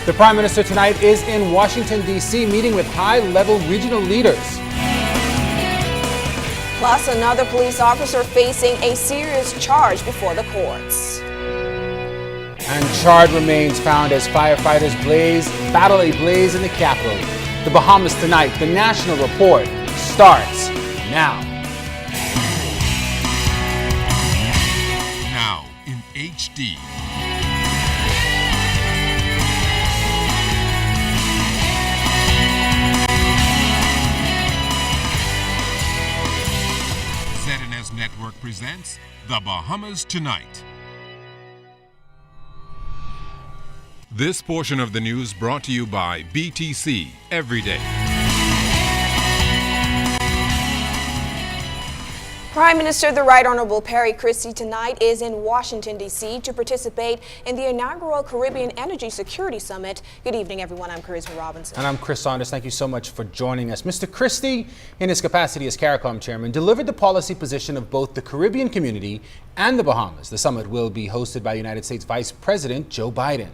The Prime Minister tonight is in Washington, D.C., meeting with high-level regional leaders. Plus, another police officer facing a serious charge before the courts. And charred remains found as firefighters battle a blaze in the capital. The Bahamas tonight. The National Report starts now. Now in HD. ZNS Network presents The Bahamas Tonight. This portion of the news brought to you by BTC Everyday. Prime Minister the Right Honorable Perry Christie tonight is in Washington, D.C. to participate in the inaugural Caribbean Energy Security Summit. Good evening, everyone. I'm Charisma Robinson. And I'm Chris Saunders. Thank you so much for joining us. Mr. Christie, in his capacity as CARICOM chairman, delivered the policy position of both the Caribbean community and the Bahamas. The summit will be hosted by United States Vice President Joe Biden.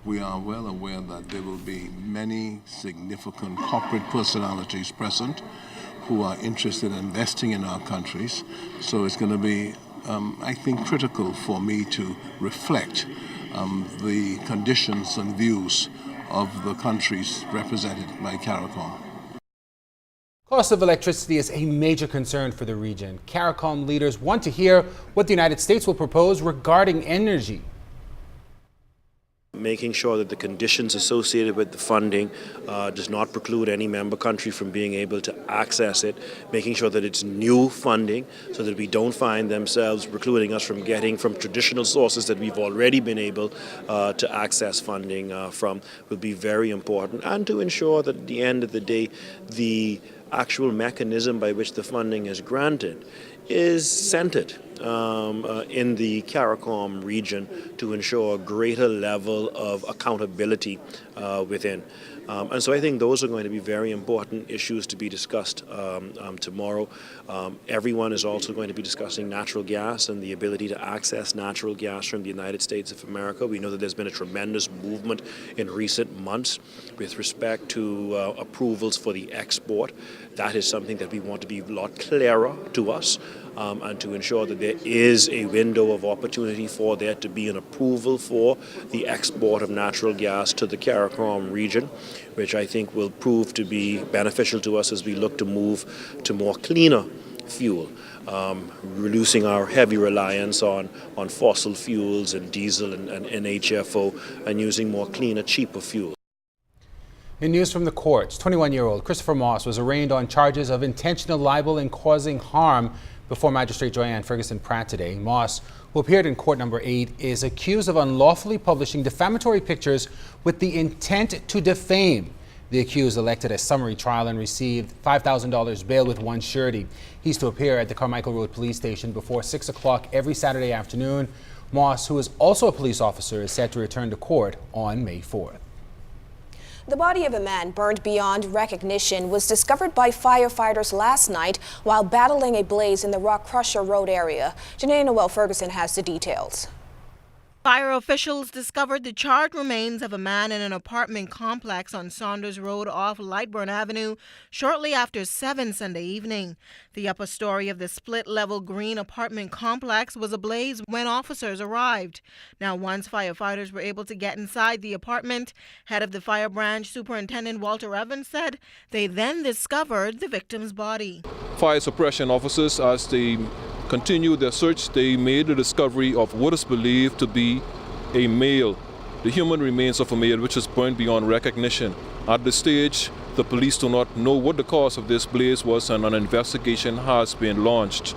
We are well aware that there will be many significant corporate personalities present who are interested in investing in our countries. So it's going to be, I think, critical for me to reflect the conditions and views of the countries represented by CARICOM. Cost of electricity is a major concern for the region. CARICOM leaders want to hear what the United States will propose regarding energy. Making sure that the conditions associated with the funding does not preclude any member country from being able to access it, making sure that it's new funding so that we don't find themselves precluding us from getting from traditional sources that we've already been able to access funding from will be very important, and to ensure that at the end of the day the actual mechanism by which the funding is granted is centered in the CARICOM region to ensure a greater level of accountability within. And so I think those are going to be very important issues to be discussed tomorrow. Everyone is also going to be discussing natural gas and the ability to access natural gas from the United States of America. We know that there's been a tremendous movement in recent months with respect to approvals for the export. That is something that we want to be a lot clearer to us and to ensure that there is a window of opportunity for there to be an approval for the export of natural gas to the CARICOM region, which I think will prove to be beneficial to us as we look to move to more cleaner fuel, reducing our heavy reliance on fossil fuels and diesel and HFO, and using more cleaner, cheaper fuel. In news from the courts, 21-year-old Christopher Moss was arraigned on charges of intentional libel and causing harm before Magistrate Joanne Ferguson Pratt today. Moss, who appeared in court number 8, is accused of unlawfully publishing defamatory pictures with the intent to defame. The accused elected a summary trial and received $5,000 bail with one surety. He's to appear at the Carmichael Road Police Station before 6 o'clock every Saturday afternoon. Moss, who is also a police officer, is set to return to court on May 4th. The body of a man burned beyond recognition was discovered by firefighters last night while battling a blaze in the Rock Crusher Road area. Janae Noel Ferguson has the details. Fire officials discovered the charred remains of a man in an apartment complex on Saunders Road off Lightburn Avenue shortly after 7 Sunday evening. The upper story of the split-level green apartment complex was ablaze when officers arrived. Now, once firefighters were able to get inside the apartment, head of the fire branch, Superintendent Walter Evans, said they then discovered the victim's body. Fire suppression officers, as they continued their search, they made the discovery of what is believed to be a male, the human remains of a male, which is burned beyond recognition. At this stage, the police do not know what the cause of this blaze was, and an investigation has been launched.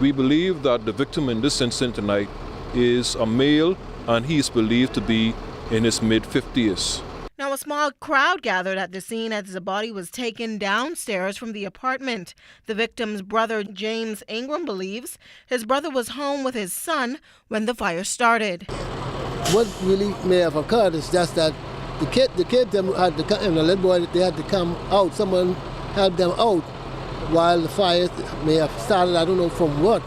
We believe that the victim in this incident tonight is a male, and he is believed to be in his mid-50s. Now, a small crowd gathered at the scene as the body was taken downstairs from the apartment. The victim's brother, James Ingram, believes his brother was home with his son when the fire started. What really may have occurred is just that the kid them had to come, and the little boy, they had to come out. Someone helped them out while the fire may have started. I don't know from what,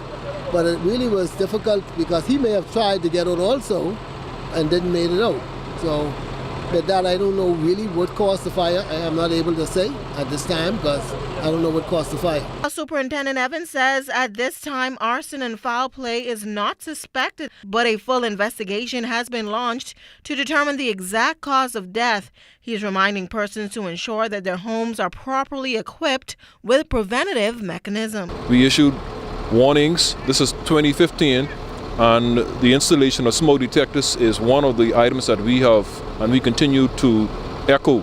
but it really was difficult because he may have tried to get out also and didn't make it out. So But that I don't know really what caused the fire. I am not able to say at this time because I don't know what caused the fire. Superintendent Evans says at this time arson and foul play is not suspected, but a full investigation has been launched to determine the exact cause of death. He is reminding persons to ensure that their homes are properly equipped with preventative mechanisms. We issued warnings. This is 2015. And the installation of smoke detectors is one of the items that we have and we continue to echo.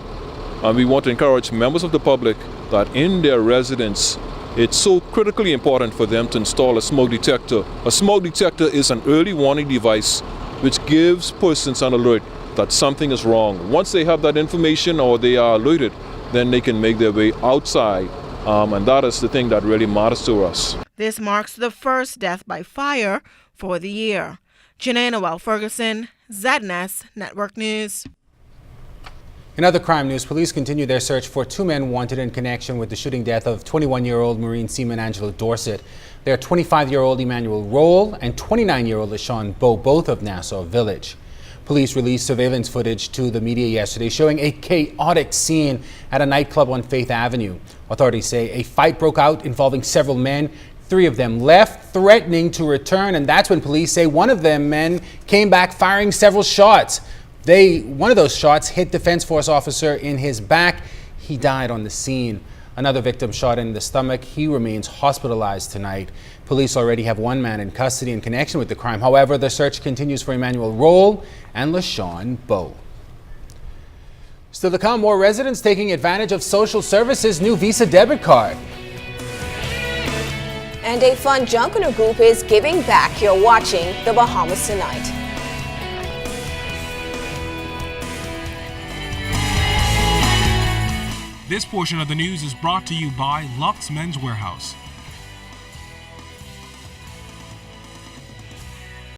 And we want to encourage members of the public that in their residence, it's so critically important for them to install a smoke detector. A smoke detector is an early warning device which gives persons an alert that something is wrong. Once they have that information or they are alerted, then they can make their way outside. And that is the thing that really matters to us. This marks the first death by fire for the year. Janae Noel Ferguson, ZNS Network News. In other crime news, police continue their search for two men wanted in connection with the shooting death of 21-year-old Marine seaman Angelo Dorset. They are 25-year-old Emmanuel Roll and 29-year-old LaShawn Bowe, both of Nassau Village. Police released surveillance footage to the media yesterday showing a chaotic scene at a nightclub on Faith Avenue. Authorities say a fight broke out involving several men. Three of them left, threatening to return, and that's when police say one of them men came back firing several shots. One of those shots hit Defense Force officer in his back. He died on the scene. Another victim shot in the stomach. He remains hospitalized tonight. Police already have one man in custody in connection with the crime. However, the search continues for Emmanuel Roll and LaShawn Bowe. Still to come, more residents taking advantage of social services' new Visa debit card. And a fun Junkanoo group is giving back. You're watching The Bahamas Tonight. This portion of the news is brought to you by Lux Men's Warehouse.